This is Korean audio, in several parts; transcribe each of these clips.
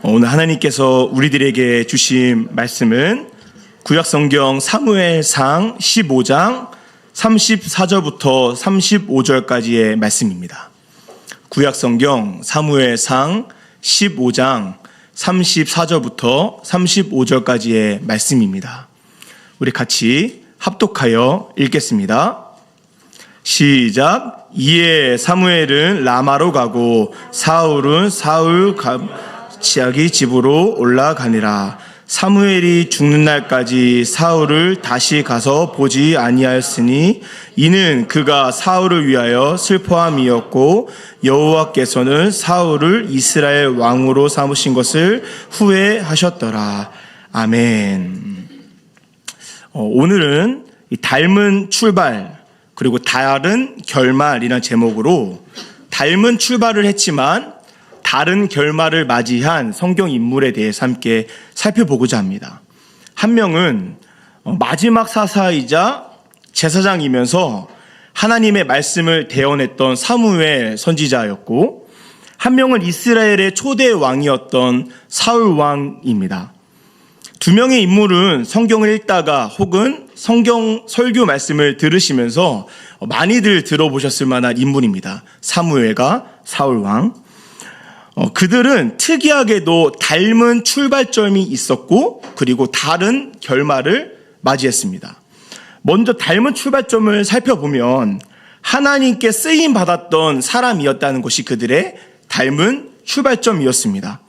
오늘 하나님께서 우리들에게 주신 말씀은 구약성경 사무엘상 15장 34절부터 35절까지의 말씀입니다. 구약성경 사무엘상 15장 34절부터 35절까지의 말씀입니다. 우리 같이 합독하여 읽겠습니다. 시작. 이에 사무엘은 라마로 가고 사울은 사울 자기 집으로 올라가니라. 사무엘이 죽는 날까지 사울을 다시 가서 보지 아니하였으니 이는 그가 사울을 위하여 슬퍼함이었고 여호와께서는 사울을 이스라엘 왕으로 삼으신 것을 후회하셨더라. 아멘. 오늘은 닮은 출발 그리고 다른 결말이라는 제목으로 닮은 출발을 했지만 다른 결말을 맞이한 성경 인물에 대해서 함께 살펴보고자 합니다. 한 명은 마지막 사사이자 제사장이면서 하나님의 말씀을 대언했던 사무엘 선지자였고, 한 명은 이스라엘의 초대 왕이었던 사울 왕입니다. 두 명의 인물은 성경을 읽다가 혹은 성경 설교 말씀을 들으시면서 많이들 들어보셨을 만한 인물입니다. 사무엘과 사울 왕. 그들은 특이하게도 닮은 출발점이 있었고 그리고 다른 결말을 맞이했습니다. 먼저 닮은 출발점을 살펴보면 하나님께 쓰임 받았던 사람이었다는 것이 그들의 닮은 출발점이었습니다.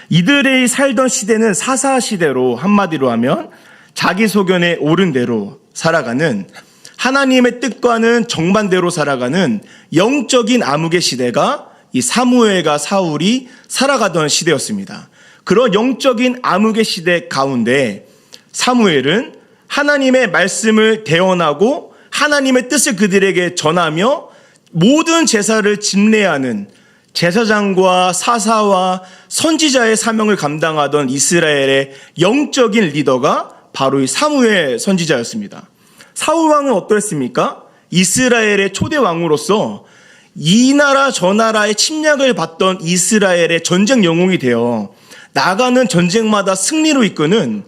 이들의 살던 시대는 사사시대로, 한마디로 하면 자기 소견에 옳은 대로 살아가는, 하나님의 뜻과는 정반대로 살아가는 영적인 암흑의 시대가 이 사무엘과 사울이 살아가던 시대였습니다. 그런 영적인 암흑의 시대 가운데 사무엘은 하나님의 말씀을 대언하고 하나님의 뜻을 그들에게 전하며 모든 제사를 집례하는 제사장과 사사와 선지자의 사명을 감당하던 이스라엘의 영적인 리더가 바로 이 사무엘 선지자였습니다. 사울 왕은 어떠했습니까? 이스라엘의 초대 왕으로서 이 나라 저 나라의 침략을 받던 이스라엘의 전쟁 영웅이 되어 나가는 전쟁마다 승리로 이끄는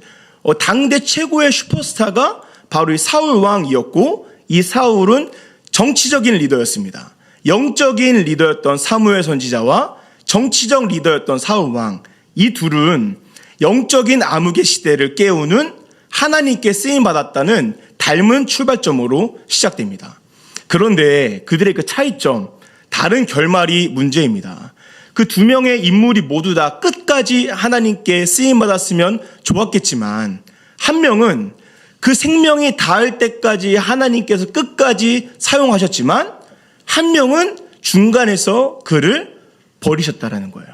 당대 최고의 슈퍼스타가 바로 이 사울 왕이었고, 이 사울은 정치적인 리더였습니다. 영적인 리더였던 사무엘 선지자와 정치적 리더였던 사울 왕, 이 둘은 영적인 암흑의 시대를 깨우는 하나님께 쓰임받았다는 닮은 출발점으로 시작됩니다. 그런데 그들의 그 차이점, 다른 결말이 문제입니다. 그 두 명의 인물이 모두 다 끝까지 하나님께 쓰임받았으면 좋았겠지만, 한 명은 그 생명이 닿을 때까지 하나님께서 끝까지 사용하셨지만, 한 명은 중간에서 그를 버리셨다라는 거예요.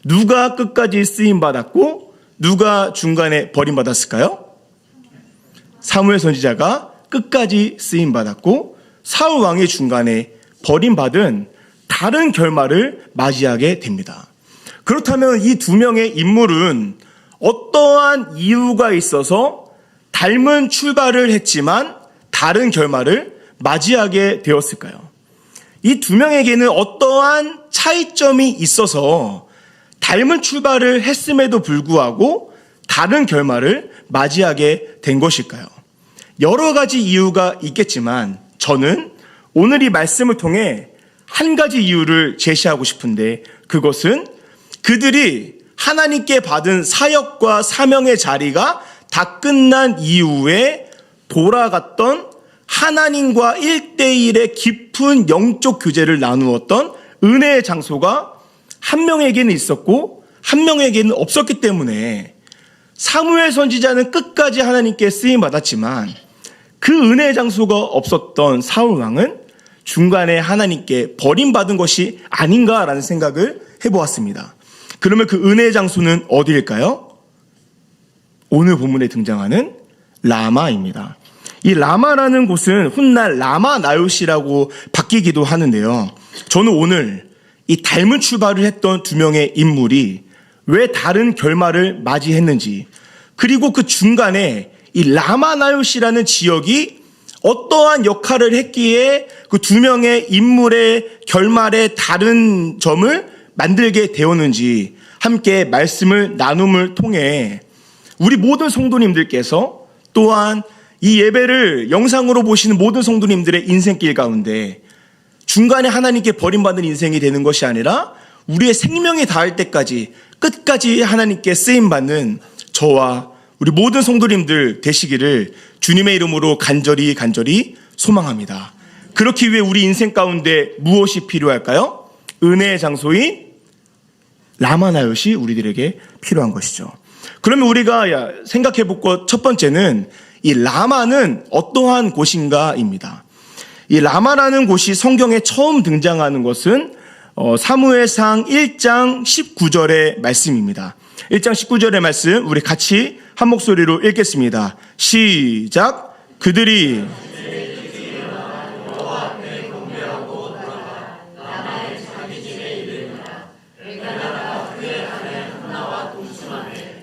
누가 끝까지 쓰임받았고 누가 중간에 버림받았을까요? 사무엘 선지자가 끝까지 쓰임받았고 사울 왕이 중간에 버림받은 다른 결말을 맞이하게 됩니다. 그렇다면 이 두 명의 인물은 어떠한 이유가 있어서 닮은 출발을 했지만 다른 결말을 맞이하게 되었을까요? 이 두 명에게는 어떠한 차이점이 있어서 닮은 출발을 했음에도 불구하고 다른 결말을 맞이하게 된 것일까요? 여러 가지 이유가 있겠지만 저는 오늘 이 말씀을 통해 한 가지 이유를 제시하고 싶은데, 그것은 그들이 하나님께 받은 사역과 사명의 자리가 다 끝난 이후에 돌아갔던 하나님과 1대1의 깊은 영적 교제를 나누었던 은혜의 장소가 한 명에게는 있었고 한 명에게는 없었기 때문에 사무엘 선지자는 끝까지 하나님께 쓰임받았지만 그 은혜의 장소가 없었던 사울 왕은 중간에 하나님께 버림받은 것이 아닌가라는 생각을 해보았습니다. 그러면 그 은혜의 장소는 어디일까요? 오늘 본문에 등장하는 라마입니다. 이 라마라는 곳은 훗날 라마나요시라고 바뀌기도 하는데요. 저는 오늘 이 닮은 출발을 했던 두 명의 인물이 왜 다른 결말을 맞이했는지, 그리고 그 중간에 이 라마나요시라는 지역이 어떠한 역할을 했기에 그 두 명의 인물의 결말에 다른 점을 만들게 되었는지 함께 말씀을 나눔을 통해 우리 모든 성도님들께서 또한 이 예배를 영상으로 보시는 모든 성도님들의 인생길 가운데 중간에 하나님께 버림받는 인생이 되는 것이 아니라 우리의 생명이 닿을 때까지 끝까지 하나님께 쓰임받는 저와 우리 모든 성도님들 되시기를 주님의 이름으로 간절히 소망합니다. 그렇기 위해 우리 인생 가운데 무엇이 필요할까요? 은혜의 장소인 라마나요시 우리들에게 필요한 것이죠. 그러면 우리가 생각해 볼 것 첫 번째는 이 라마는 어떠한 곳인가입니다. 이 라마라는 곳이 성경에 처음 등장하는 것은 사무엘상 1장 19절의 말씀입니다. 1장 19절의 말씀 우리 같이 한 목소리로 읽겠습니다. 시작. 그들이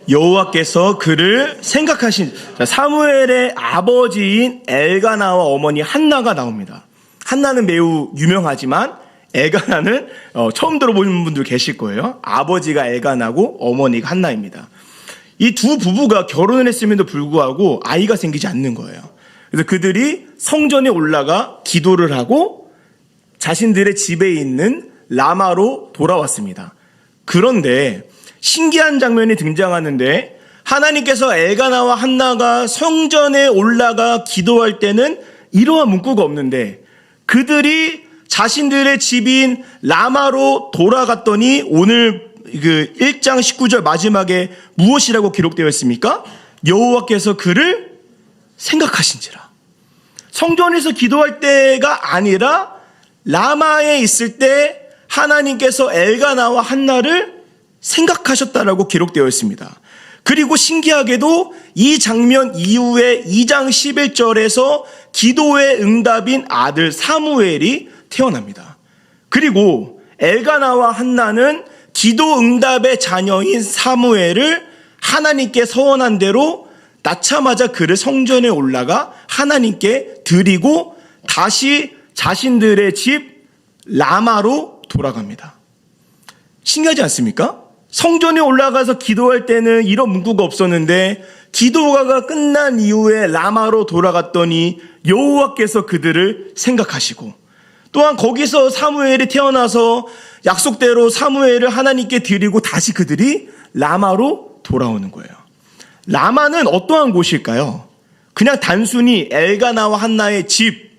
여호와께서 그를 생각하신 사무엘의 아버지인 엘가나와 어머니 한나가 나옵니다. 한나는 매우 유명하지만 엘가나는 처음 들어보는 분들 계실 거예요. 아버지가 엘가나고 어머니가 한나입니다. 이 두 부부가 결혼을 했음에도 불구하고 아이가 생기지 않는 거예요. 그래서 그들이 성전에 올라가 기도를 하고 자신들의 집에 있는 라마로 돌아왔습니다. 그런데 신기한 장면이 등장하는데 하나님께서 엘가나와 한나가 성전에 올라가 기도할 때는 이러한 문구가 없는데 그들이 자신들의 집인 라마로 돌아갔더니 오늘 그 1장 19절 마지막에 무엇이라고 기록되어 있습니까? 여호와께서 그를 생각하신지라. 성전에서 기도할 때가 아니라 라마에 있을 때 하나님께서 엘가나와 한나를 생각하셨다라고 기록되어 있습니다. 그리고 신기하게도 이 장면 이후에 2장 11절에서 기도의 응답인 아들 사무엘이 태어납니다. 그리고 엘가나와 한나는 기도 응답의 자녀인 사무엘을 하나님께 서원한 대로 낳자마자 그를 성전에 올라가 하나님께 드리고 다시 자신들의 집 라마로 돌아갑니다. 신기하지 않습니까? 성전에 올라가서 기도할 때는 이런 문구가 없었는데 기도가 끝난 이후에 라마로 돌아갔더니 여호와께서 그들을 생각하시고 또한 거기서 사무엘이 태어나서 약속대로 사무엘을 하나님께 드리고 다시 그들이 라마로 돌아오는 거예요. 라마는 어떠한 곳일까요? 그냥 단순히 엘가나와 한나의 집,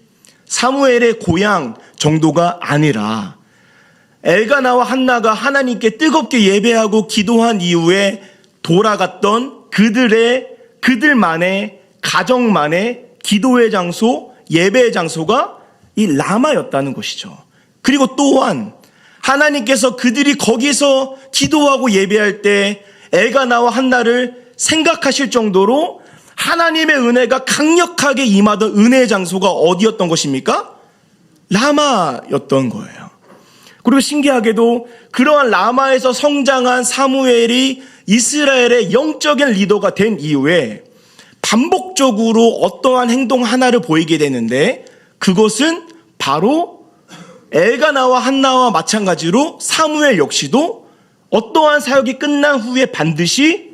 사무엘의 고향 정도가 아니라 엘가나와 한나가 하나님께 뜨겁게 예배하고 기도한 이후에 돌아갔던 그들만의 가정만의 기도의 장소, 예배의 장소가 이 라마였다는 것이죠. 그리고 또한 하나님께서 그들이 거기서 기도하고 예배할 때 엘가나와 한나를 생각하실 정도로 하나님의 은혜가 강력하게 임하던 은혜의 장소가 어디였던 것입니까? 라마였던 거예요. 그리고 신기하게도 그러한 라마에서 성장한 사무엘이 이스라엘의 영적인 리더가 된 이후에 반복적으로 어떠한 행동 하나를 보이게 되는데 그것은 바로 엘가나와 한나와 마찬가지로 사무엘 역시도 어떠한 사역이 끝난 후에 반드시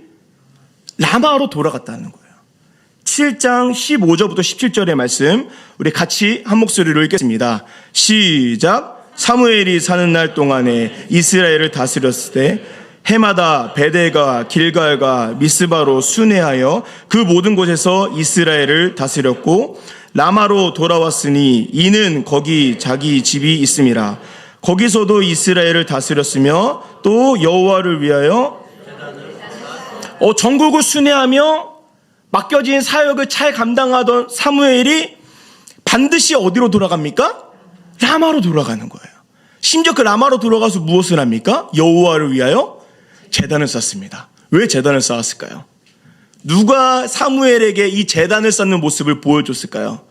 라마로 돌아갔다는 거예요. 7장 15절부터 17절의 말씀 우리 같이 한 목소리로 읽겠습니다. 시작. 사무엘이 사는 날 동안에 이스라엘을 다스렸을 때 해마다 베델과 길갈과 미스바로 순회하여 그 모든 곳에서 이스라엘을 다스렸고 라마로 돌아왔으니 이는 거기 자기 집이 있음이라. 거기서도 이스라엘을 다스렸으며 또 여호와를 위하여 전국을 순회하며 맡겨진 사역을 잘 감당하던 사무엘이 반드시 어디로 돌아갑니까? 라마로 돌아가는 거예요. 심지어 그 라마로 돌아가서 무엇을 합니까? 여호와를 위하여 제단을 쌓습니다. 왜 제단을 쌓았을까요? 누가 사무엘에게 이 제단을 쌓는 모습을 보여줬을까요?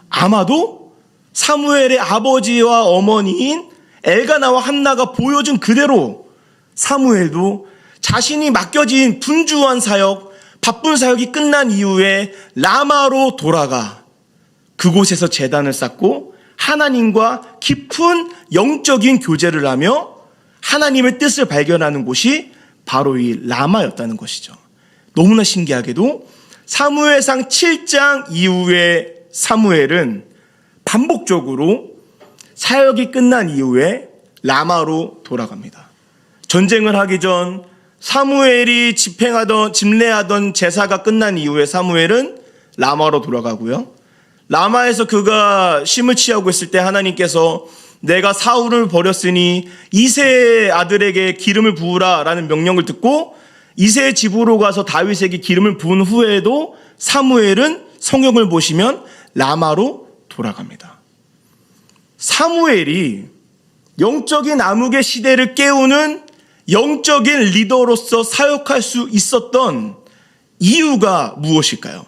아마도 사무엘의 아버지와 어머니인 엘가나와 한나가 보여준 그대로 사무엘도 자신이 맡겨진 분주한 사역, 바쁜 사역이 끝난 이후에 라마로 돌아가 그곳에서 제단을 쌓고 하나님과 깊은 영적인 교제를 하며 하나님의 뜻을 발견하는 곳이 바로 이 라마였다는 것이죠. 너무나 신기하게도 사무엘상 7장 이후에 사무엘은 반복적으로 사역이 끝난 이후에 라마로 돌아갑니다. 전쟁을 하기 전 사무엘이 집례하던 제사가 끝난 이후에 사무엘은 라마로 돌아가고요. 라마에서 그가 쉼을 취하고 있을 때 하나님께서 내가 사울을 버렸으니 이새의 아들에게 기름을 부으라 라는 명령을 듣고 이새의 집으로 가서 다윗에게 기름을 부은 후에도 사무엘은 성경을 보시면 라마로 돌아갑니다. 사무엘이 영적인 암흑의 시대를 깨우는 영적인 리더로서 사역할 수 있었던 이유가 무엇일까요?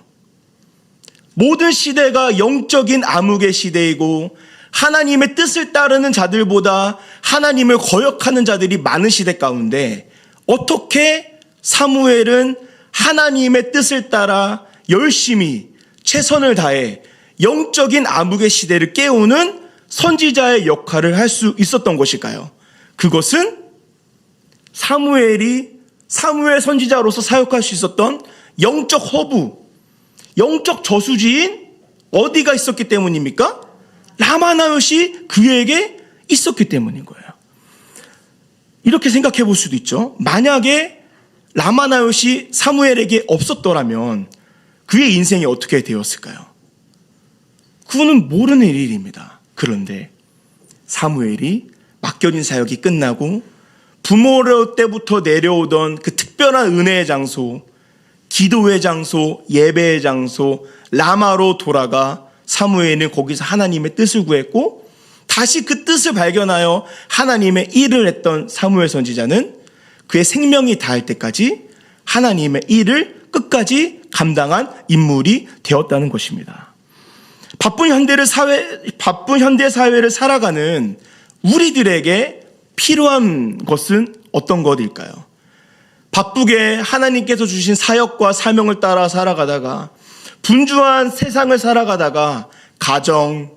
모든 시대가 영적인 암흑의 시대이고 하나님의 뜻을 따르는 자들보다 하나님을 거역하는 자들이 많은 시대 가운데 어떻게 사무엘은 하나님의 뜻을 따라 열심히 최선을 다해 영적인 암흑의 시대를 깨우는 선지자의 역할을 할 수 있었던 것일까요? 그것은 사무엘 선지자로서 사역할 수 있었던 영적 허브, 영적 저수지인 어디가 있었기 때문입니까? 라마나요시 그에게 있었기 때문인 거예요. 이렇게 생각해 볼 수도 있죠. 만약에 라마나요시 사무엘에게 없었더라면 그의 인생이 어떻게 되었을까요? 그거는 모르는 일입니다. 그런데 사무엘이 맡겨진 사역이 끝나고 부모로 때부터 내려오던 그 특별한 은혜의 장소, 기도의 장소, 예배의 장소 라마로 돌아가 사무엘은 거기서 하나님의 뜻을 구했고 다시 그 뜻을 발견하여 하나님의 일을 했던 사무엘 선지자는 그의 생명이 다할 때까지 하나님의 일을 끝까지 감당한 인물이 되었다는 것입니다. 바쁜 현대 사회를 살아가는 우리들에게 필요한 것은 어떤 것일까요? 바쁘게 하나님께서 주신 사역과 사명을 따라 살아가다가 분주한 세상을 살아가다가 가정,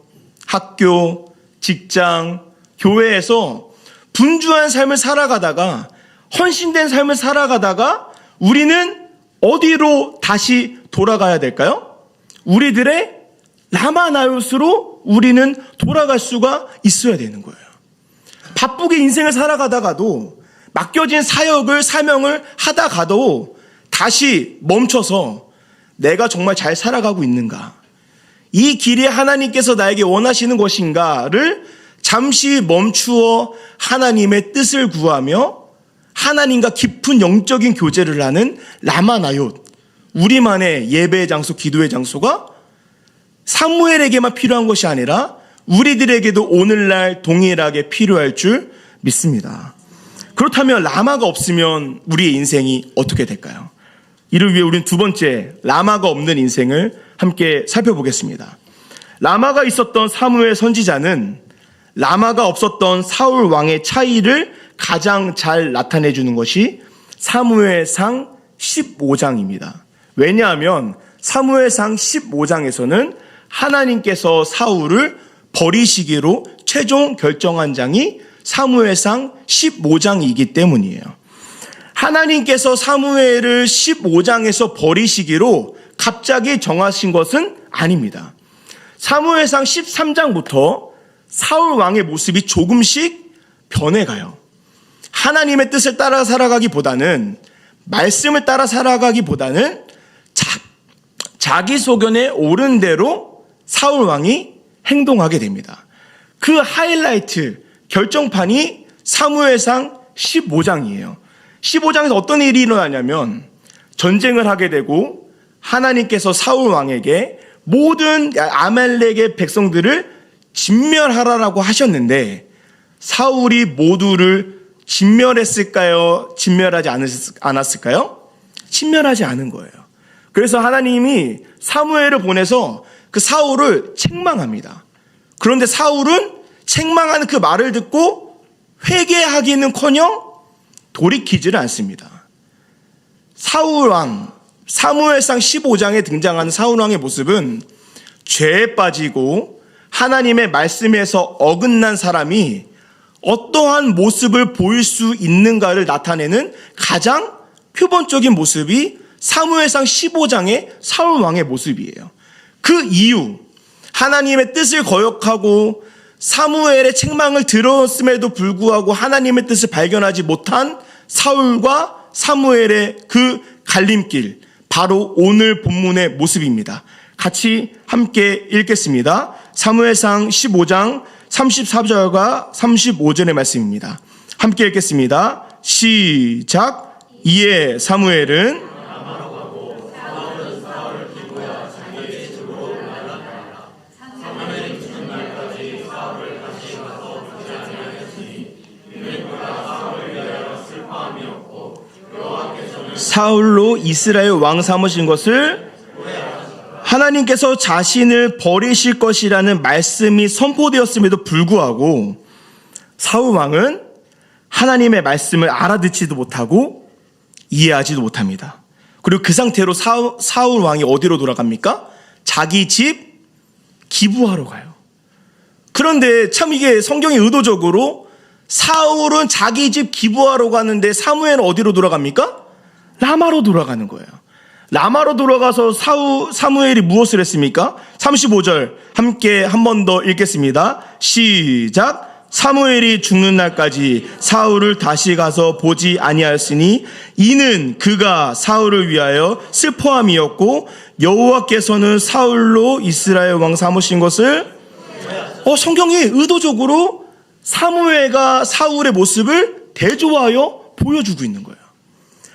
학교, 직장, 교회에서 분주한 삶을 살아가다가 헌신된 삶을 살아가다가 우리는 어디로 다시 돌아가야 될까요? 우리들의 라마나요스로 우리는 돌아갈 수가 있어야 되는 거예요. 바쁘게 인생을 살아가다가도 맡겨진 사명을 하다가도 다시 멈춰서 내가 정말 잘 살아가고 있는가? 이 길이 하나님께서 나에게 원하시는 것인가를 잠시 멈추어 하나님의 뜻을 구하며 하나님과 깊은 영적인 교제를 하는 라마나얏, 우리만의 예배의 장소, 기도의 장소가 사무엘에게만 필요한 것이 아니라 우리들에게도 오늘날 동일하게 필요할 줄 믿습니다. 그렇다면 라마가 없으면 우리의 인생이 어떻게 될까요? 이를 위해 우리는 두 번째 라마가 없는 인생을 함께 살펴보겠습니다. 라마가 있었던 사무엘 선지자는 라마가 없었던 사울 왕의 차이를 가장 잘 나타내주는 것이 사무엘상 15장입니다. 왜냐하면 사무엘상 15장에서는 하나님께서 사울을 버리시기로 최종 결정한 장이 사무엘상 15장이기 때문이에요. 하나님께서 사무엘을 15장에서 버리시기로 갑자기 정하신 것은 아닙니다. 사무엘상 13장부터 사울 왕의 모습이 조금씩 변해가요. 하나님의 뜻을 따라 살아가기보다는 말씀을 따라 살아가기보다는 자기 소견에 옳은 대로 사울 왕이 행동하게 됩니다. 그 하이라이트 결정판이 사무엘상 15장이에요. 15장에서 어떤 일이 일어나냐면 전쟁을 하게 되고 하나님께서 사울 왕에게 모든 아말렉의 백성들을 진멸하라라고 하셨는데 사울이 모두를 진멸했을까요? 진멸하지 않았을까요? 진멸하지 않은 거예요. 그래서 하나님이 사무엘을 보내서 그 사울을 책망합니다. 그런데 사울은 책망하는 그 말을 듣고 회개하기는커녕 돌이키지를 않습니다. 사울 왕, 사무엘상 15장에 등장하는 사울 왕의 모습은 죄에 빠지고 하나님의 말씀에서 어긋난 사람이 어떠한 모습을 보일 수 있는가를 나타내는 가장 표본적인 모습이 사무엘상 15장의 사울 왕의 모습이에요. 그 이유, 하나님의 뜻을 거역하고 사무엘의 책망을 들었음에도 불구하고 하나님의 뜻을 발견하지 못한 사울과 사무엘의 그 갈림길, 바로 오늘 본문의 모습입니다. 같이 함께 읽겠습니다. 사무엘상 15장 34절과 35절의 말씀입니다. 함께 읽겠습니다. 시작. 이에 사무엘은 사울로 이스라엘 왕 삼으신 것을 하나님께서 자신을 버리실 것이라는 말씀이 선포되었음에도 불구하고 사울 왕은 하나님의 말씀을 알아듣지도 못하고 이해하지도 못합니다. 그리고 그 상태로 사울 왕이 어디로 돌아갑니까? 자기 집 기부하러 가요. 그런데 참 이게 성경이 의도적으로 사울은 자기 집 기부하러 가는데 사무엘은 어디로 돌아갑니까? 라마로 돌아가는 거예요. 라마로 돌아가서 사무엘이 무엇을 했습니까? 35절 함께 한 번 더 읽겠습니다. 시작. 사무엘이 죽는 날까지 사울을 다시 가서 보지 아니하였으니 이는 그가 사울을 위하여 슬퍼함이었고 여호와께서는 사울로 이스라엘 왕 삼으신 것을 성경이 의도적으로 사무엘과 사울의 모습을 대조하여 보여주고 있는 거예요.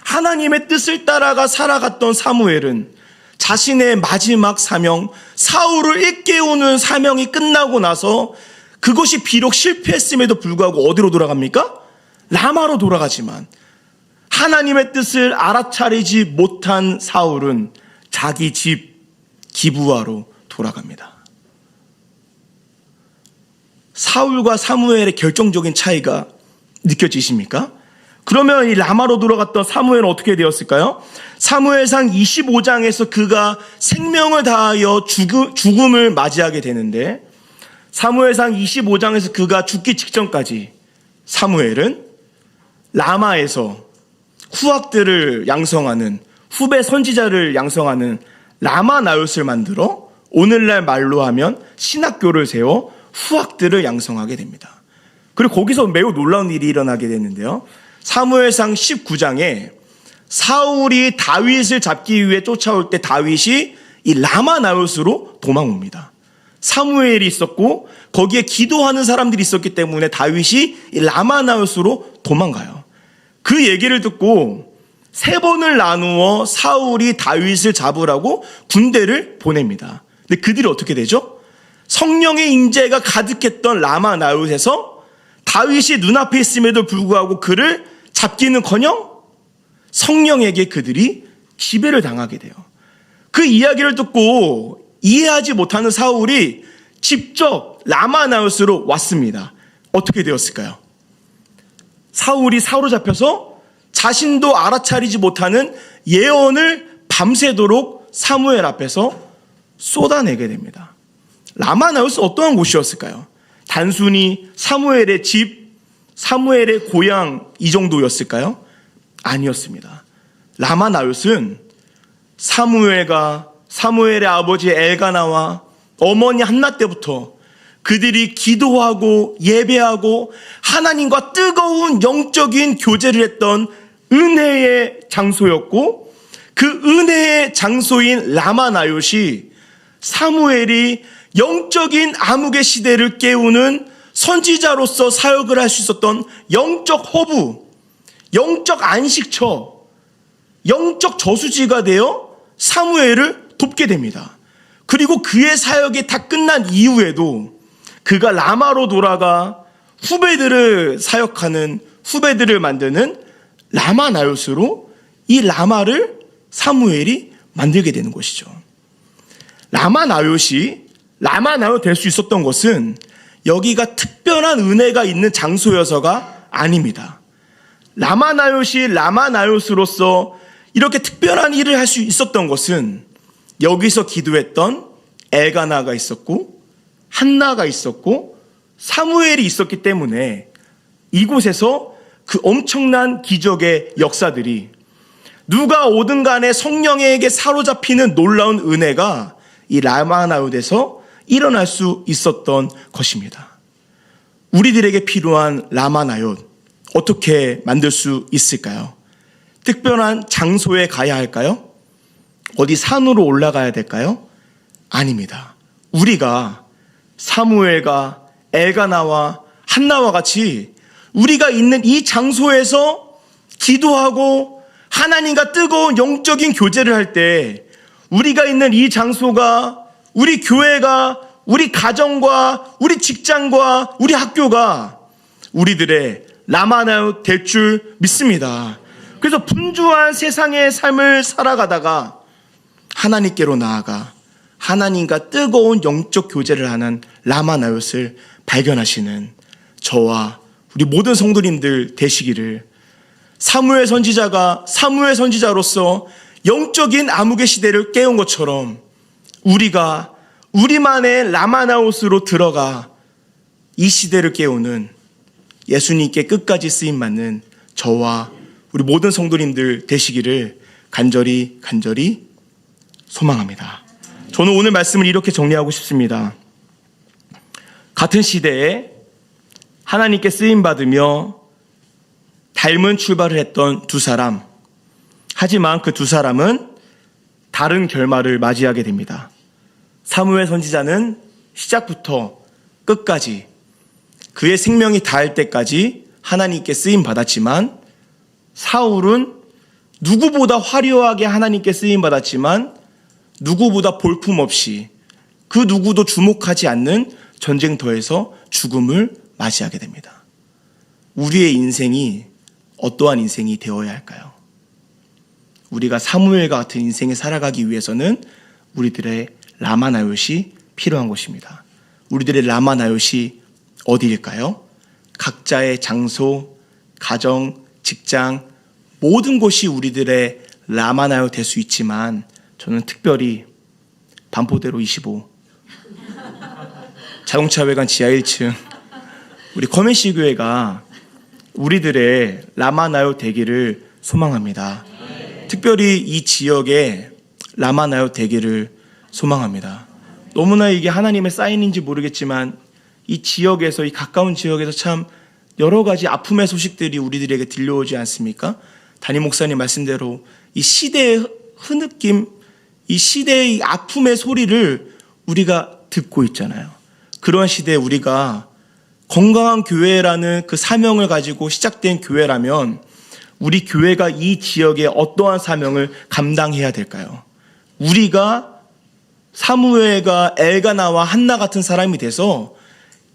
하나님의 뜻을 따라가 살아갔던 사무엘은 자신의 마지막 사명, 사울을 일깨우는 사명이 끝나고 나서 그것이 비록 실패했음에도 불구하고 어디로 돌아갑니까? 라마로 돌아가지만 하나님의 뜻을 알아차리지 못한 사울은 자기 집 기브아로 돌아갑니다. 사울과 사무엘의 결정적인 차이가 느껴지십니까? 그러면 이 라마로 돌아갔던 사무엘은 어떻게 되었을까요? 사무엘상 25장에서 그가 생명을 다하여 죽음을 맞이하게 되는데 사무엘상 25장에서 그가 죽기 직전까지 사무엘은 라마에서 후학들을 양성하는 후배 선지자를 양성하는 라마 나웃을 만들어 오늘날 말로 하면 신학교를 세워 후학들을 양성하게 됩니다. 그리고 거기서 매우 놀라운 일이 일어나게 되는데요. 사무엘상 19장에 사울이 다윗을 잡기 위해 쫓아올 때 다윗이 이 라마 나웃으로 도망옵니다. 사무엘이 있었고 거기에 기도하는 사람들이 있었기 때문에 다윗이 이 라마 나웃으로 도망가요. 그 얘기를 듣고 3번을 나누어 사울이 다윗을 잡으라고 군대를 보냅니다. 근데 그들이 어떻게 되죠? 성령의 임재가 가득했던 라마 나웃에서 다윗이 눈앞에 있음에도 불구하고 그를 잡기는커녕 성령에게 그들이 지배를 당하게 돼요. 그 이야기를 듣고 이해하지 못하는 사울이 직접 라마 나웃으로 왔습니다. 어떻게 되었을까요? 사울이 사로잡혀서 자신도 알아차리지 못하는 예언을 밤새도록 사무엘 앞에서 쏟아내게 됩니다. 라마 나웃은 어떠한 곳이었을까요? 단순히 사무엘의 집, 사무엘의 고향 이 정도였을까요? 아니었습니다. 라마 나웃은 사무엘과 사무엘의 아버지 엘가나와 어머니 한나 때부터 그들이 기도하고 예배하고 하나님과 뜨거운 영적인 교제를 했던 은혜의 장소였고 그 은혜의 장소인 라마 나웃이 사무엘이 영적인 암흑의 시대를 깨우는 선지자로서 사역을 할 수 있었던 영적 허브, 영적 안식처, 영적 저수지가 되어 사무엘을 돕게 됩니다. 그리고 그의 사역이 다 끝난 이후에도 그가 라마로 돌아가 후배들을 사역하는, 후배들을 만드는 라마 나웃으로 이 라마를 사무엘이 만들게 되는 것이죠. 라마 나웃이 라마 나웃 될 수 있었던 것은 여기가 특별한 은혜가 있는 장소여서가 아닙니다. 라마 나웃이 라마 나웃으로서 이렇게 특별한 일을 할 수 있었던 것은 여기서 기도했던 엘가나가 있었고 한나가 있었고 사무엘이 있었기 때문에 이곳에서 그 엄청난 기적의 역사들이 누가 오든 간에 성령에게 사로잡히는 놀라운 은혜가 이 라마나웃에서 일어날 수 있었던 것입니다. 우리들에게 필요한 라마나웃 어떻게 만들 수 있을까요? 특별한 장소에 가야 할까요? 어디 산으로 올라가야 될까요? 아닙니다. 우리가 사무엘과 엘가나와 한나와 같이 우리가 있는 이 장소에서 기도하고 하나님과 뜨거운 영적인 교제를 할 때 우리가 있는 이 장소가 우리 교회가 우리 가정과 우리 직장과 우리 학교가 우리들의 라마나웃 될 줄 믿습니다. 그래서 분주한 세상의 삶을 살아가다가 하나님께로 나아가 하나님과 뜨거운 영적 교제를 하는 라마나웃을 발견하시는 저와 우리 모든 성도님들 되시기를, 사무엘 선지자가 사무엘 선지자로서 영적인 암흑의 시대를 깨운 것처럼 우리가 우리만의 라마나웃으로 들어가 이 시대를 깨우는 예수님께 끝까지 쓰임받는 저와 우리 모든 성도님들 되시기를 간절히 소망합니다. 저는 오늘 말씀을 이렇게 정리하고 싶습니다. 같은 시대에 하나님께 쓰임받으며 닮은 출발을 했던 두 사람, 하지만 그 두 사람은 다른 결말을 맞이하게 됩니다. 사무엘 선지자는 시작부터 끝까지 그의 생명이 닿을 때까지 하나님께 쓰임받았지만, 사울은 누구보다 화려하게 하나님께 쓰임받았지만 누구보다 볼품없이 그 누구도 주목하지 않는 전쟁터에서 죽음을 맞이하게 됩니다. 우리의 인생이 어떠한 인생이 되어야 할까요? 우리가 사무엘과 같은 인생을 살아가기 위해서는 우리들의 라마나웃이 필요한 것입니다. 우리들의 라마나웃이 어디일까요? 각자의 장소, 가정, 직장, 모든 곳이 우리들의 라마나웃 될 수 있지만 저는 특별히 반포대로 25 자동차 외관 지하 1층 우리 커맨시 교회가 우리들의 라마나웃 되기를 소망합니다. 특별히 이 지역에 라마나웃 되기를 소망합니다. 너무나 이게 하나님의 사인인지 모르겠지만 이 지역에서, 이 가까운 지역에서 참 여러 가지 아픔의 소식들이 우리들에게 들려오지 않습니까? 담임 목사님 말씀대로 이 시대의 흐느낌, 이 시대의 아픔의 소리를 우리가 듣고 있잖아요. 그런 시대에 우리가 건강한 교회라는 그 사명을 가지고 시작된 교회라면 우리 교회가 이 지역에 어떠한 사명을 감당해야 될까요? 우리가 사무엘과 엘가나와 한나 같은 사람이 돼서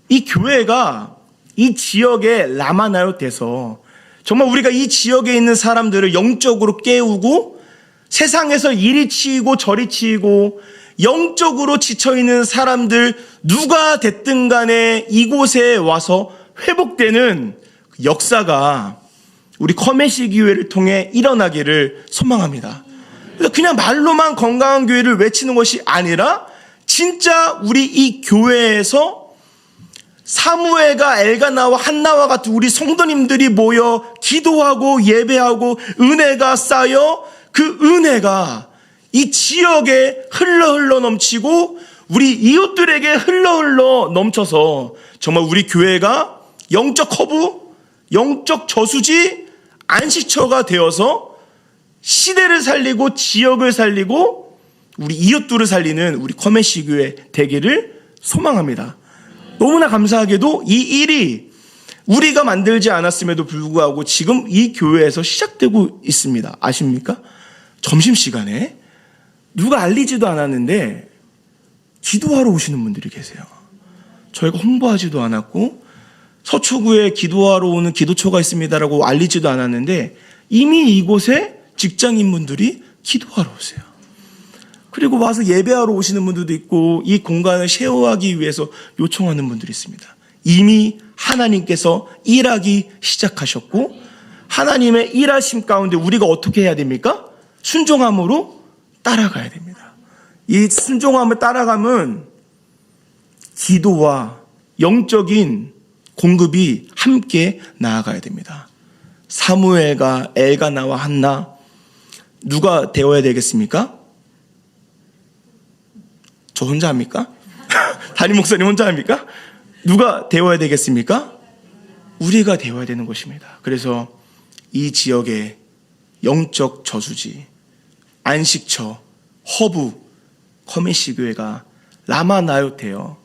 이 교회가 이 지역에 라마나웃 돼서 정말 우리가 이 지역에 있는 사람들을 영적으로 깨우고 세상에서 이리 치이고 저리 치이고 영적으로 지쳐있는 사람들 누가 됐든 간에 이곳에 와서 회복되는 역사가 우리 커맨시 교회를 통해 일어나기를 소망합니다. 그래서 그냥 말로만 건강한 교회를 외치는 것이 아니라 진짜 우리 이 교회에서 사무엘과 엘가나와 한나와 같은 우리 성도님들이 모여 기도하고 예배하고 은혜가 쌓여 그 은혜가 이 지역에 흘러 넘치고 우리 이웃들에게 흘러 넘쳐서 정말 우리 교회가 영적 허브, 영적 저수지, 안식처가 되어서 시대를 살리고 지역을 살리고 우리 이웃들을 살리는 우리 커맨시 교회 되기를 소망합니다. 너무나 감사하게도 이 일이 우리가 만들지 않았음에도 불구하고 지금 이 교회에서 시작되고 있습니다. 아십니까? 점심시간에 누가 알리지도 않았는데 기도하러 오시는 분들이 계세요. 저희가 홍보하지도 않았고 서초구에 기도하러 오는 기도처가 있습니다라고 알리지도 않았는데 이미 이곳에 직장인분들이 기도하러 오세요. 그리고 와서 예배하러 오시는 분들도 있고 이 공간을 쉐어하기 위해서 요청하는 분들이 있습니다. 이미 하나님께서 일하기 시작하셨고 하나님의 일하심 가운데 우리가 어떻게 해야 됩니까? 순종함으로 따라가야 됩니다. 이 순종함을 따라가면 기도와 영적인 공급이 함께 나아가야 됩니다. 사무엘과 엘가나와 한나, 누가 되어야 되겠습니까? 저 혼자 합니까? 담임 목사님 혼자 합니까? 누가 되어야 되겠습니까? 우리가 되어야 되는 것입니다. 그래서 이 지역의 영적 저수지, 안식처, 허브, 커미시 교회가 라마나요테여,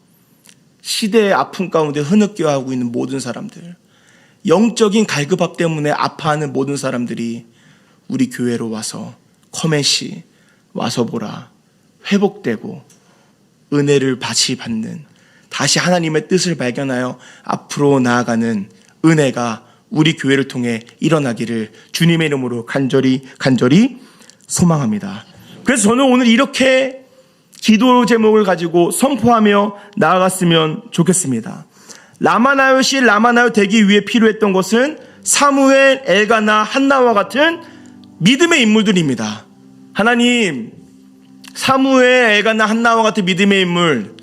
시대의 아픔 가운데 흐느껴하고 있는 모든 사람들, 영적인 갈급함 때문에 아파하는 모든 사람들이 우리 교회로 와서 커메시 와서 보라, 회복되고 은혜를 다시 받는, 다시 하나님의 뜻을 발견하여 앞으로 나아가는 은혜가 우리 교회를 통해 일어나기를 주님의 이름으로 간절히 소망합니다. 그래서 저는 오늘 이렇게 기도 제목을 가지고 선포하며 나아갔으면 좋겠습니다. 라마나요시 라마나요 되기 위해 필요했던 것은 사무엘, 엘가나, 한나와 같은 믿음의 인물들입니다. 하나님, 사무엘, 엘가나, 한나와 같은 믿음의 인물,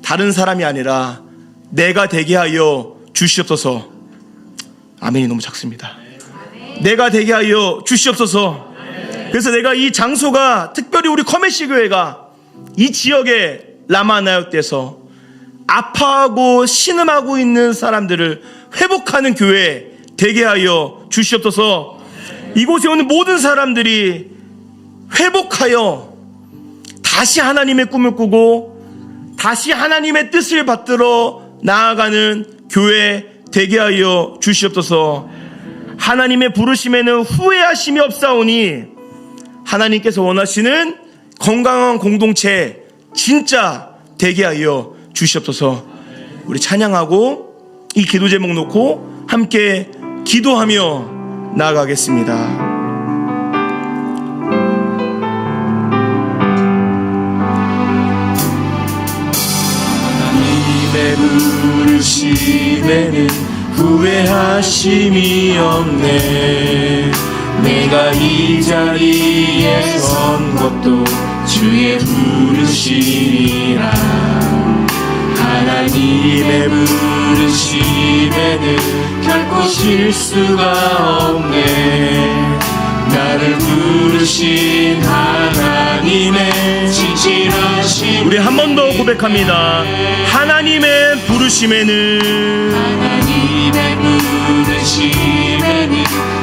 다른 사람이 아니라 내가 되게 하여 주시옵소서. 아멘이 너무 작습니다. 내가 되게 하여 주시옵소서. 그래서 내가 이 장소가, 특별히 우리 커메시 교회가 이 지역의 라마나요때에서 아파하고 신음하고 있는 사람들을 회복하는 교회 되게 하여 주시옵소서. 이곳에 오는 모든 사람들이 회복하여 다시 하나님의 꿈을 꾸고 다시 하나님의 뜻을 받들어 나아가는 교회 되게 하여 주시옵소서. 하나님의 부르심에는 후회하심이 없사오니 하나님께서 원하시는 건강한 공동체 진짜 되게 하여 주시옵소서. 우리 찬양하고 이 기도 제목 놓고 함께 기도하며 나아가겠습니다. 하나님의 부르심에는 후회하심이 없네. 내가 이 자리에 선 것도 주의 부르심이라. 하나님의 부르심에는 결코 실수가 없네. 나를 부르신 하나님의 진실하심. 우리 한 번 더 고백합니다. 하나님의 부르심에는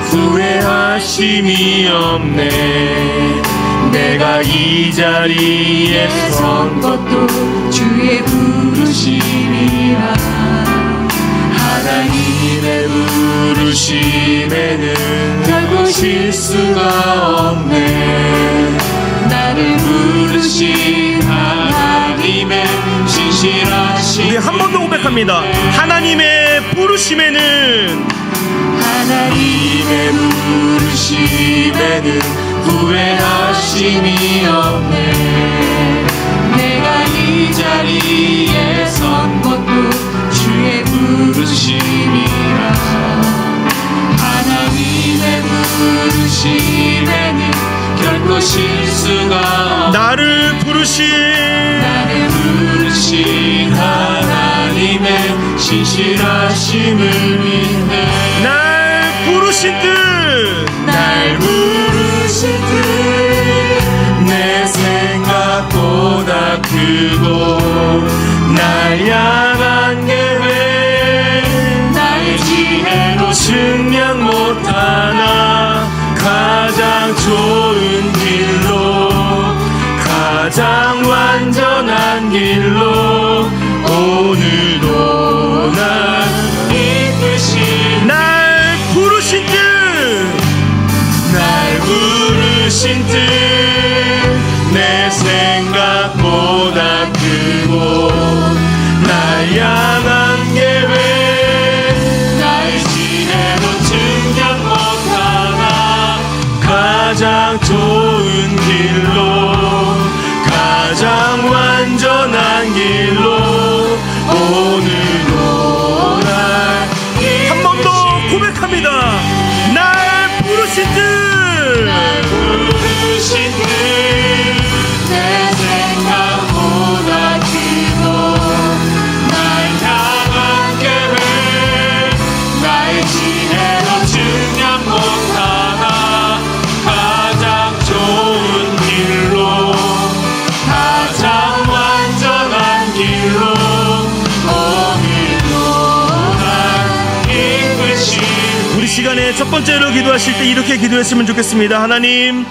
후회하심이 없네. 내가 이 자리에 선 것도 주의 부르심이라. 하나님의 부르심에는 결코 실수가 없네. 나를 부르신 하나님의 진실하심. 우리 한 번 더 고백합니다. 하나님의 부르심에는 하나님의 부르심에는 후회하심이 없네. 내가 이 자리에 선 것도 주의 부르심이라. 하나님의 부르심에는 결코 실수가 나를 부르신 하나님의 진실하심을 믿네. 날 부르신 뜻 내 생각보다 크고 날 향한 계획 나의 지혜로 측량 못하나 가장 좋은 길로 가장 완전한 길로 오늘도 날 이끄신 날 부르신 뜻 내 생각보다 크고 날 향한 계획 나의 지혜로 측량 못하나 가장 좋은 길로 가장 완전한 길로 오늘도 날 한 번 더 고백합니다. 날 부르신 뜻 내 생각보다 크고 날 향한 계획 첫 번째로 기도하실 때 이렇게 기도했으면 좋겠습니다. 하나님,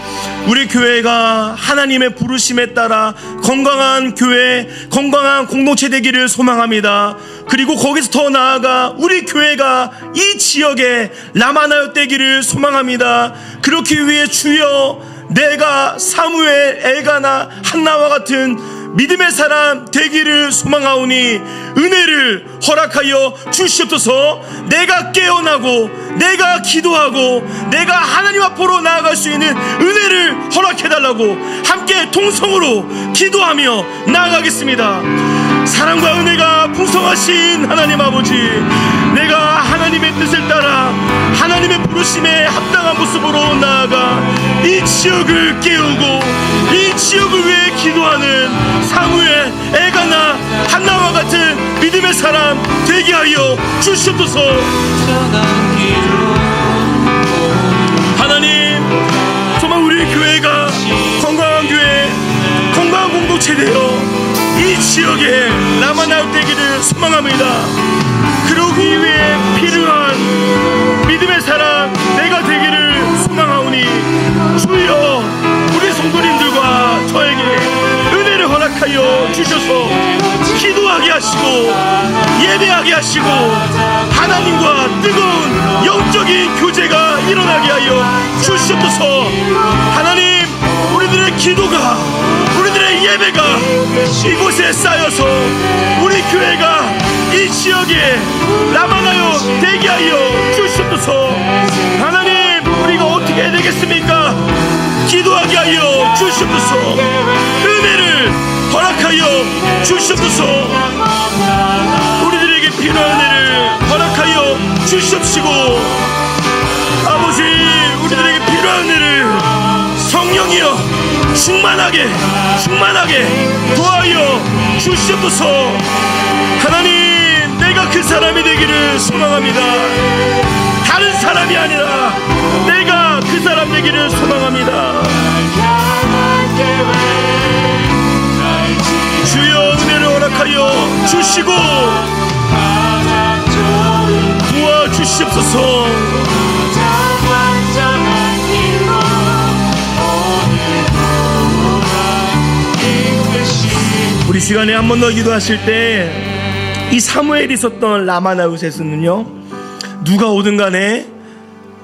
우리 교회가 하나님의 부르심에 따라 건강한 교회, 건강한 공동체 되기를 소망합니다. 그리고 거기서 더 나아가 우리 교회가 이 지역에 라마나요 되기를 소망합니다. 그렇기 위해 주여, 내가 사무엘, 엘가나, 한나와 같은 믿음의 사람 되기를 소망하오니 은혜를 허락하여 주시옵소서. 내가 깨어나고 내가 기도하고 내가 하나님 앞으로 나아갈 수 있는 은혜를 허락해달라고 함께 통성으로 기도하며 나아가겠습니다. 사랑과 은혜가 풍성하신 하나님 아버지, 내가 하나님의 뜻을 따라 하나님의 부르심에 합당한 모습으로 나아가 이 지역을 깨우고 이 지역을 위해 기도하는 사무엘, 엘가나, 한나와 같은 믿음의 사람 되게 하여 주시옵소서. 하나님, 정말 우리 교회가 건강한 교회, 건강한 공동체 되어 이 지역에 라마나요 되기를 소망합니다. 그러기 위해 필요한 믿음의 사람 내가 되기를 소망하오니 주여, 우리 성도님들과 저에게 은혜를 허락하여 주셔서 기도하게 하시고 예배하게 하시고 하나님과 뜨거운 영적인 교제가 일어나게 하여 주시옵소서. 하나님, 우리들의 기도가, 우리들의 예배가 이곳에 쌓여서 우리 교회가 이 지역에 라마나요 되게 하여 주시옵소서. 하나님, 우리가 어떻게 해야 되겠습니까? 기도하게 하여 주시옵소서. 은혜를 허락하여 주시옵소서. 우리들에게 필요한 은혜를 허락하여 주시옵시고, 아버지, 우리들에게 필요한 은혜를 성령이여 충만하게 도하여 주시옵소서. 하나님, 내가 그 사람이 되기를 소망합니다. 다른 사람이 아니라 내가 그 사람 되기를 소망합니다. 주여, 은혜를 허락하여 주시고 도와주시옵소서. 우리 시간에 한 번 더 기도하실 때 이 사무엘이 있었던 라마나요에서는요, 누가 오든 간에,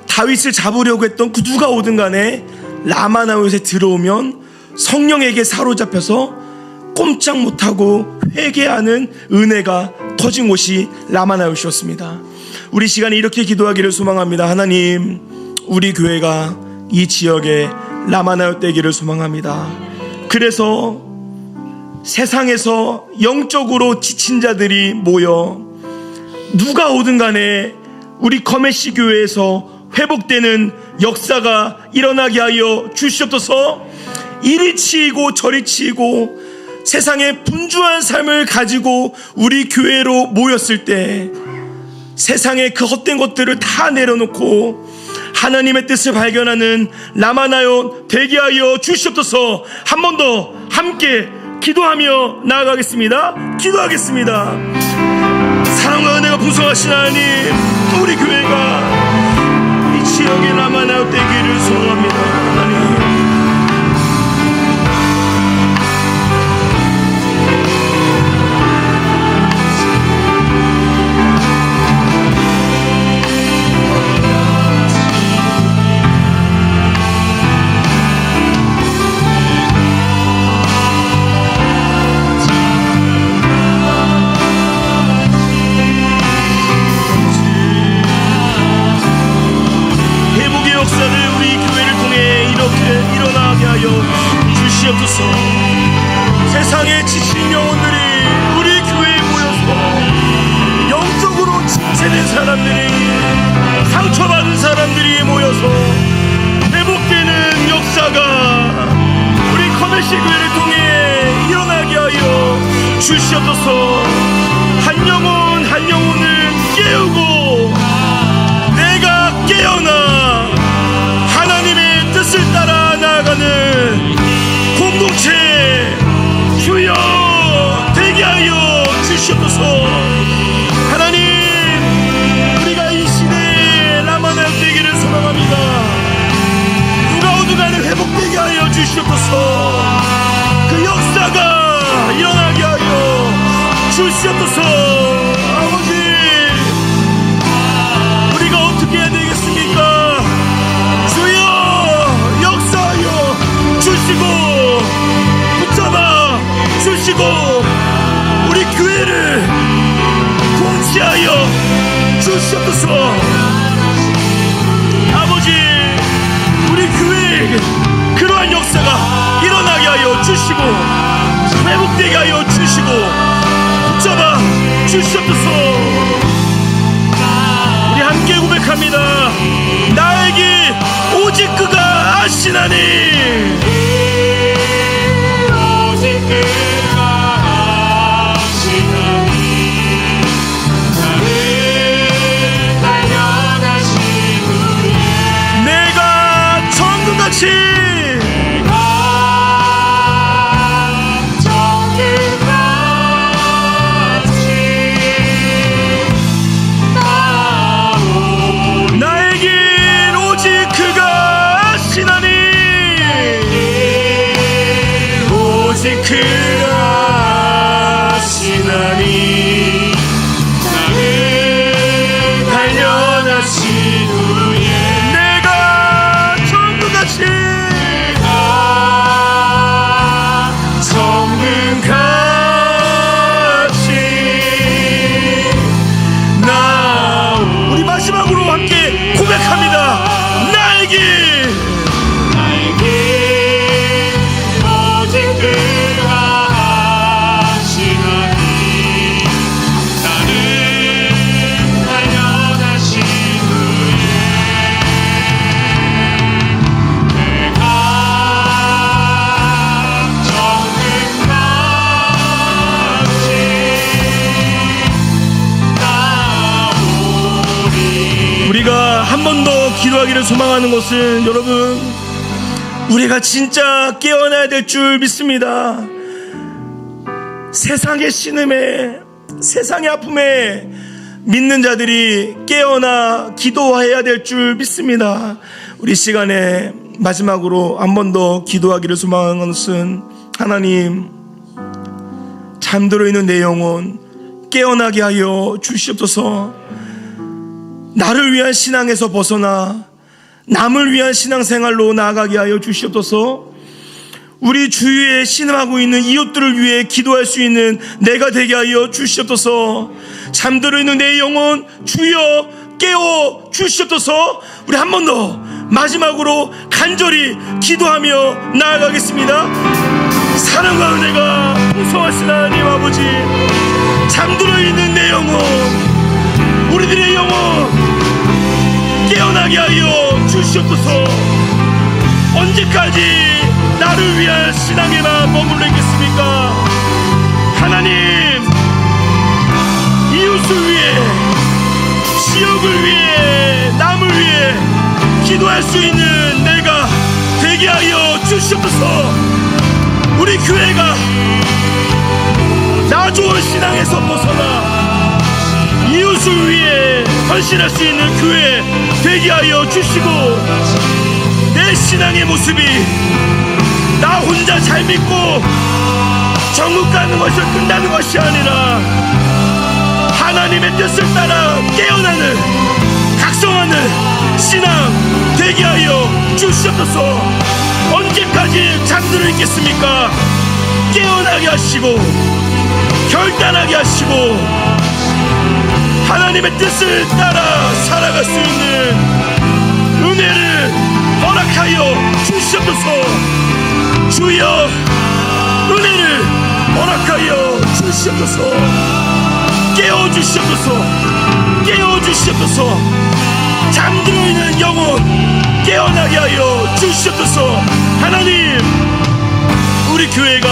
다윗을 잡으려고 했던 그 누가 오든 간에 라마나요에 들어오면 성령에게 사로잡혀서 꼼짝 못하고 회개하는 은혜가 터진 곳이 라마나요였습니다. 우리 시간에 이렇게 기도하기를 소망합니다. 하나님, 우리 교회가 이 지역에 라마나요 되기를 소망합니다. 그래서 세상에서 영적으로 지친 자들이 모여 누가 오든 간에 우리 커메시 교회에서 회복되는 역사가 일어나게 하여 주시옵소서. 이리 치이고 저리 치이고 세상에 분주한 삶을 가지고 우리 교회로 모였을 때 세상의 그 헛된 것들을 다 내려놓고 하나님의 뜻을 발견하는 라마나요 되게 하여 주시옵소서. 한 번 더 함께 기도하며 나아가겠습니다. 기도하겠습니다. 사랑과 은혜가 풍성하신 하나님, 우리 교회가 이 지역에 라마나요 되기를 소망합니다. 하나님, 주시옵소서. 세상에 지친 영혼들이 우리 교회에 모여서, 영적으로 지체된 사람들이, 상처받은 사람들이 모여서 회복되는 역사가 우리 커메시 교회를 통해 일어나게 하여 주시옵소서. 한 영혼 한 영혼을 깨우고 내가 깨어나 하나님의 뜻을 따라 나아가는 공동체 주여 되게 하여 주시옵소서. 하나님, 우리가 이 시대에 라마나요 되기를 소망합니다. 주시옵소서. 그 역사가 일어나게 하여 주시옵소서. 아버지, 우리가 어떻게 해야 되겠습니까? 주여 역사하여 주시고 붙잡아 주시고 우리 교회를 통치하여 주시옵소서. 아버지, 우리 교회에 그러한 역사가 일어나게 하여 주시고 회복되게 하여 주시고 붙잡아 주시옵소서. 우리 함께 고백합니다. 나에게 오직 그가 아시나니. 오직 그가 아시나니. 나를 발견하신 후에 내가 천국같이 나에겐 오직 그가 아시나니. 오직 그가 아시나니. 나를 발견하신 후에 내가 천국같이 우리 마지막으로 함께 고백합니다. 나에게 오직 그가 아시나니. 나를 발견하신 후에 내가 정금같이 우리가 한 번 더 기도하기를 소망하는 것은 여러분, 우리가 진짜 깨어나야 될 줄 믿습니다. 세상의 신음에, 세상의 아픔에 믿는 자들이 깨어나 기도해야 될 줄 믿습니다. 우리 시간에 마지막으로 한 번 더 기도하기를 소망하는 것은, 하나님, 잠들어 있는 내 영혼 깨어나게 하여 주시옵소서. 나를 위한 신앙에서 벗어나 남을 위한 신앙생활로 나아가게 하여 주시옵소서. 우리 주위에 신음하고 있는 이웃들을 위해 기도할 수 있는 내가 되게 하여 주시옵소서. 잠들어 있는 내 영혼 주여 깨워 주시옵소서. 우리 한 번 더 마지막으로 간절히 기도하며 나아가겠습니다. 사랑과 은혜가 풍성하신 하나님 아버지, 잠들어 있는 내 영혼, 우리들의 영혼 깨어나게 하여 주시옵소서. 언제까지 나를 위한 신앙에만 머물러 있겠습니까? 하나님, 이웃을 위해, 지역을 위해, 남을 위해 기도할 수 있는 내가 되게 하여 주시옵소서. 우리 교회가 나 좋은 신앙에서 벗어나 이웃을 위해 헌신할 수 있는 교회 되게 하여 주시고, 내 신앙의 모습이 나 혼자 잘 믿고 천국 가는 것을 끝나는 것이 아니라 하나님의 뜻을 따라 깨어나는 각성하는 신앙 되게 하여 주시옵소서. 언제까지 잠들어 있겠습니까? 깨어나게 하시고 결단하게 하시고 하나님의 뜻을 따라 살아갈 수 있는 은혜를 허락하여 주시옵소서. 주여, 은혜를 허락하여 주시옵소서. 깨워주시옵소서. 깨워주시옵소서. 잠들어 있는 영혼 깨어나게 하여 주시옵소서. 하나님, 우리 교회가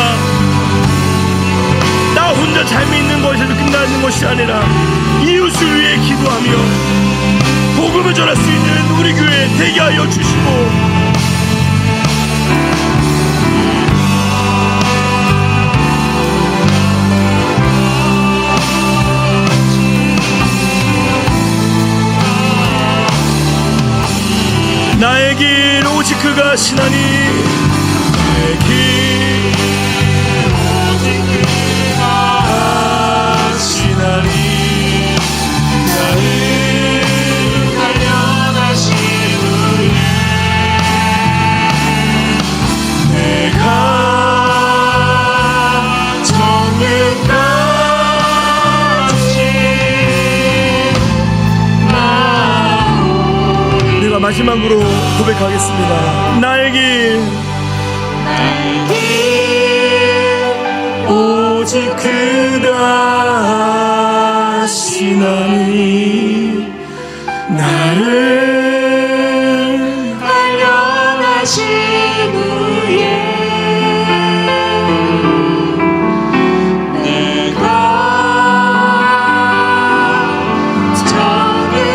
나 혼자 잘 믿는 것에서 끝나는 것이 아니라 이웃을 위해 기도하며 복음을 전할 수 있는 우리 교회 되게 하여 주시고, 나에겐 오직 그가 아시나니. 길 오직 그가 하시나니 나를 단련하신 후에 내가 정끝까지 나오리 내가 마지막으로 고백하겠습니다. 나의 길 오직 그가 하시나니 나를 단련하신 후에 내가 정끝까지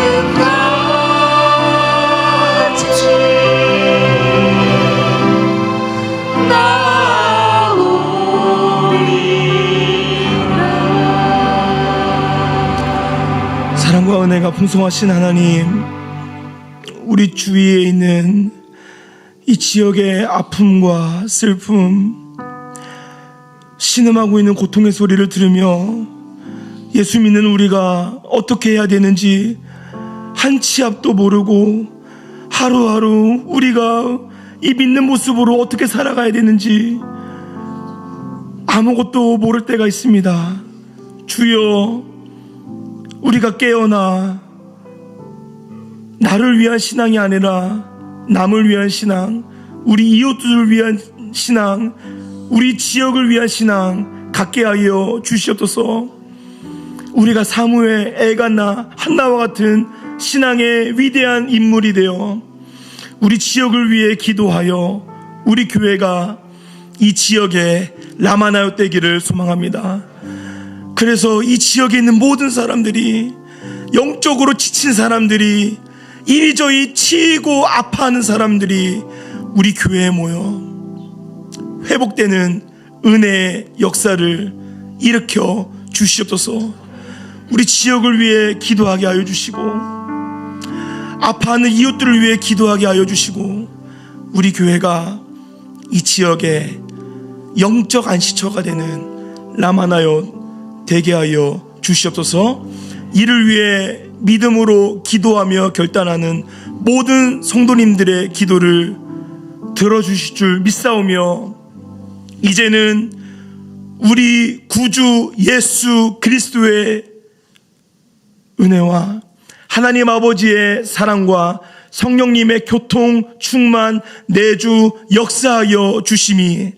사랑과 은혜가 풍성하신 하나님, 우리 주위에 있는 이 지역의 아픔과 슬픔, 신음하고 있는 고통의 소리를 들으며 예수 믿는 우리가 어떻게 해야 되는지 한 치 앞도 모르고 하루하루 우리가 이 믿는 모습으로 어떻게 살아가야 되는지 아무것도 모를 때가 있습니다. 주여, 우리가 깨어나 나를 위한 신앙이 아니라 남을 위한 신앙, 우리 이웃들을 위한 신앙, 우리 지역을 위한 신앙 갖게 하여 주시옵소서. 우리가 사무엘, 엘간나, 한나와 같은 신앙의 위대한 인물이 되어 우리 지역을 위해 기도하여 우리 교회가 이 지역에 라마나요 되기를 소망합니다. 그래서 이 지역에 있는 모든 사람들이, 영적으로 지친 사람들이, 이리저리 치이고 아파하는 사람들이 우리 교회에 모여 회복되는 은혜의 역사를 일으켜 주시옵소서. 우리 지역을 위해 기도하게 하여 주시고, 아파하는 이웃들을 위해 기도하게 하여 주시고, 우리 교회가 이 지역에 영적 안식처가 되는 라마나요 되게 하여 주시옵소서. 이를 위해 믿음으로 기도하며 결단하는 모든 성도님들의 기도를 들어주실 줄 믿사오며, 이제는 우리 구주 예수 그리스도의 은혜와 하나님 아버지의 사랑과 성령님의 교통, 충만, 내주, 역사하여 주심이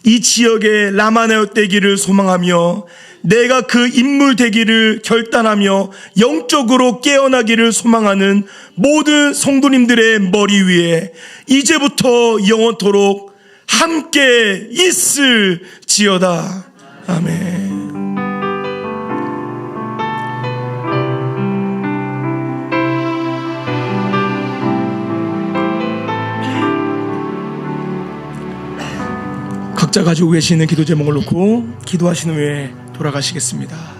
이 지역의 라마나요 되기를 소망하며, 내가 그 인물 되기를 결단하며 영적으로 깨어나기를 소망하는 모든 성도님들의 머리 위에 이제부터 영원토록 함께 있을지어다. 아멘. 각자 가지고 계시는 기도 제목을 놓고 기도하신 후에 돌아가시겠습니다.